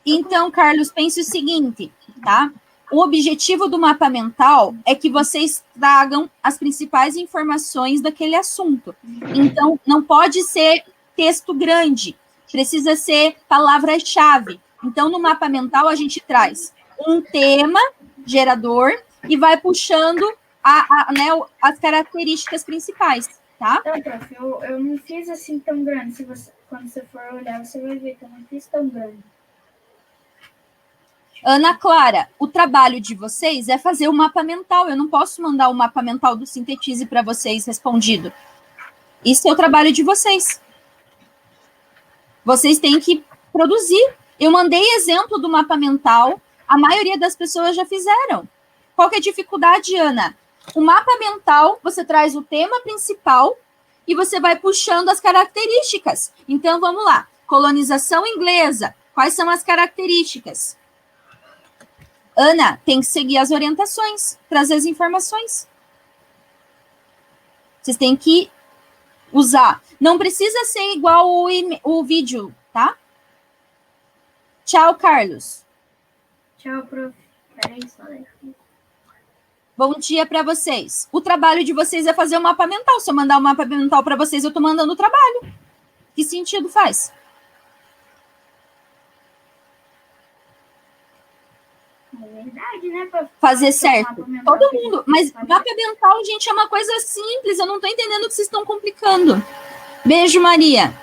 Então, Carlos, pense o seguinte, tá? O objetivo do mapa mental é que vocês tragam as principais informações daquele assunto. Então, não pode ser texto grande, precisa ser palavra-chave. Então, no mapa mental, a gente traz um tema gerador e vai puxando as características principais, tá? Então, prof, eu não fiz assim tão grande. Quando você for olhar, você vai ver que eu não fiz tão grande. Ana Clara, o trabalho de vocês é fazer o mapa mental. Eu não posso mandar o mapa mental do Sintetize para vocês respondido. Isso é o trabalho de vocês. Vocês têm que produzir. Eu mandei exemplo do mapa mental. A maioria das pessoas já fizeram. Qual que é a dificuldade, Ana? O mapa mental, você traz o tema principal e você vai puxando as características. Então, vamos lá. Colonização inglesa. Quais são as características? Ana, tem que seguir as orientações, trazer as informações. Vocês têm que usar. Não precisa ser igual o vídeo, tá? Tchau, Carlos. Tchau, prof. Peraí, só Bom dia para vocês. O trabalho de vocês é fazer o mapa mental. Se eu mandar o mapa mental para vocês, eu estou mandando o trabalho. Que sentido faz? É verdade, né? Pra fazer fazer um certo. mapa mental Todo que a gente mundo. Mas faz. mapa mental, gente, é uma coisa simples. Eu não tô entendendo o que vocês estão complicando. Beijo, Maria.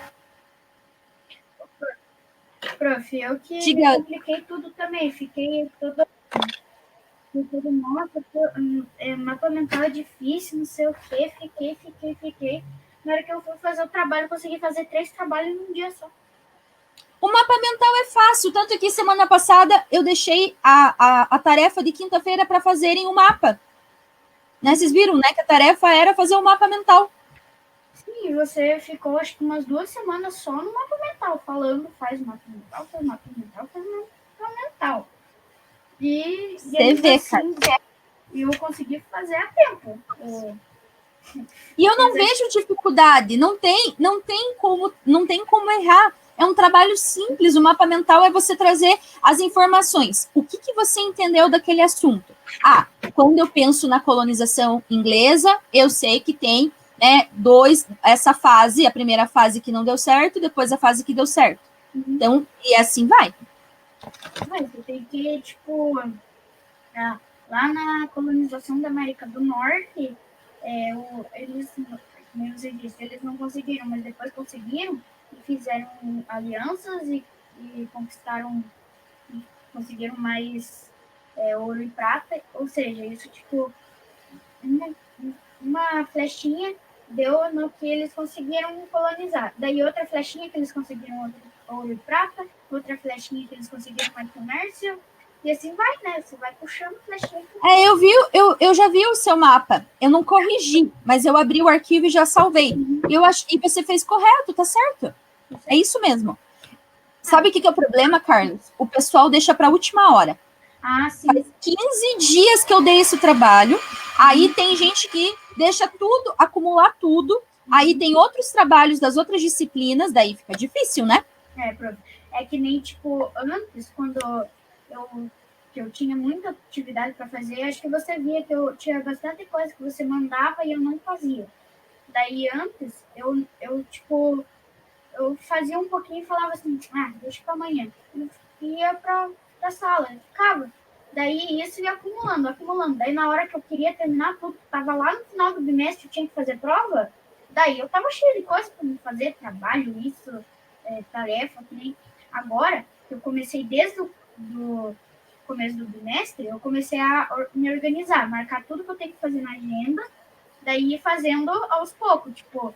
Prof, eu que me Diga. compliquei tudo também. Fiquei toda. Nossa, mapa mental é difícil, não sei o quê. Fiquei. Na hora que eu fui fazer o trabalho, eu consegui fazer 3 trabalhos num dia só. O mapa mental é fácil, tanto que semana passada eu deixei a tarefa de quinta-feira para fazerem o mapa. Né? Vocês viram, né? Que a tarefa era fazer o mapa mental. Sim, você ficou acho que umas 2 semanas só no mapa mental, falando, faz mapa mental, faz mapa mental, faz mapa mental. E Você vê, assim, eu consegui fazer a tempo. E eu não vejo dificuldade, não tem como errar. É um trabalho simples. O mapa mental é você trazer as informações. O que você entendeu daquele assunto? Ah, quando eu penso na colonização inglesa, eu sei que tem, né, essa fase, a primeira fase que não deu certo, depois a fase que deu certo. Então, e assim vai. Mas você tem que, tipo, lá na colonização da América do Norte, eles, como você disse, eles não conseguiram, mas depois conseguiram e fizeram alianças e conseguiram mais ouro e prata, ou seja, isso tipo uma flechinha deu no que eles conseguiram colonizar. Daí outra flechinha que eles conseguiram ouro e prata, outra flechinha que eles conseguiram mais comércio, e assim vai, né? Você vai puxando flechinha. Eu já vi o seu mapa. Eu não corrigi, mas eu abri o arquivo e já salvei. E você fez correto, tá certo. É isso mesmo. Sabe o que é o problema, Carlos? O pessoal deixa para a última hora. Ah, sim. Faz 15 dias que eu dei esse trabalho. Aí tem gente que deixa tudo, acumular tudo. Aí tem outros trabalhos das outras disciplinas, daí fica difícil, né? É que nem, tipo, antes, quando eu tinha muita atividade para fazer, acho que você via que eu tinha bastante coisa que você mandava e eu não fazia. Daí, antes, eu fazia um pouquinho e falava assim, deixa para amanhã. Eu ia para a sala, ficava. Daí, isso ia acumulando. Daí, na hora que eu queria terminar tudo, estava lá no final do bimestre, eu tinha que fazer prova, daí eu estava cheio de coisa para me fazer, trabalho, isso, tarefa, que nem... Agora, eu comecei desde o começo do bimestre, eu comecei a me organizar, marcar tudo que eu tenho que fazer na agenda, daí ir fazendo aos poucos, tipo,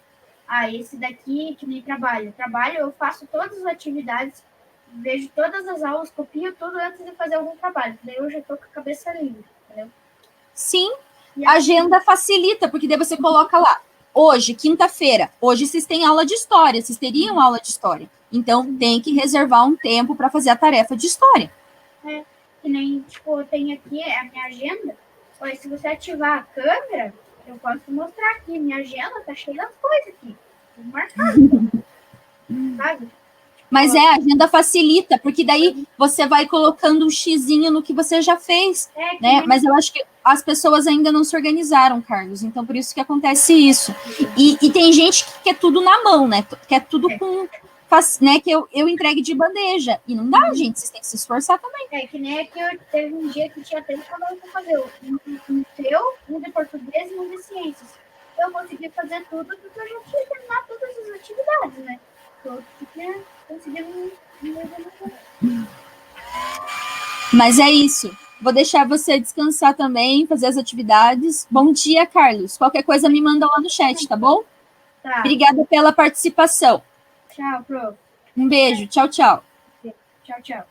esse daqui que nem trabalho, eu faço todas as atividades, vejo todas as aulas, copio tudo antes de fazer algum trabalho, daí eu já tô com a cabeça livre, entendeu? Sim, a agenda facilita, porque daí você coloca lá, hoje, quinta-feira, hoje vocês têm aula de história, vocês teriam aula de história. Então, tem que reservar um tempo para fazer a tarefa de história. Que nem, tipo, eu tenho aqui a minha agenda. Olha, se você ativar a câmera, eu posso mostrar aqui. Minha agenda tá cheia das coisas aqui. Vou marcar. Sabe? Mas a agenda facilita, porque daí você vai colocando um xizinho no que você já fez, né? Mas eu acho que as pessoas ainda não se organizaram, Carlos, então por isso que acontece isso. E tem gente que quer tudo na mão, né? Quer tudo com... né, que eu entregue de bandeja. E não dá, gente, vocês têm que se esforçar também. Que nem aqui eu teve um dia que tinha 3 trabalhos para fazer. Um seu, um de português e um de ciências. Eu consegui fazer tudo porque eu já tinha terminado todas as atividades, né? Eu tinha conseguido Mas é isso. Vou deixar você descansar também, fazer as atividades. Bom dia, Carlos. Qualquer coisa me manda lá no chat, tá bom? Tá. Obrigada pela participação. Tchau, prof. Um beijo. Tchau, tchau. Tchau, tchau.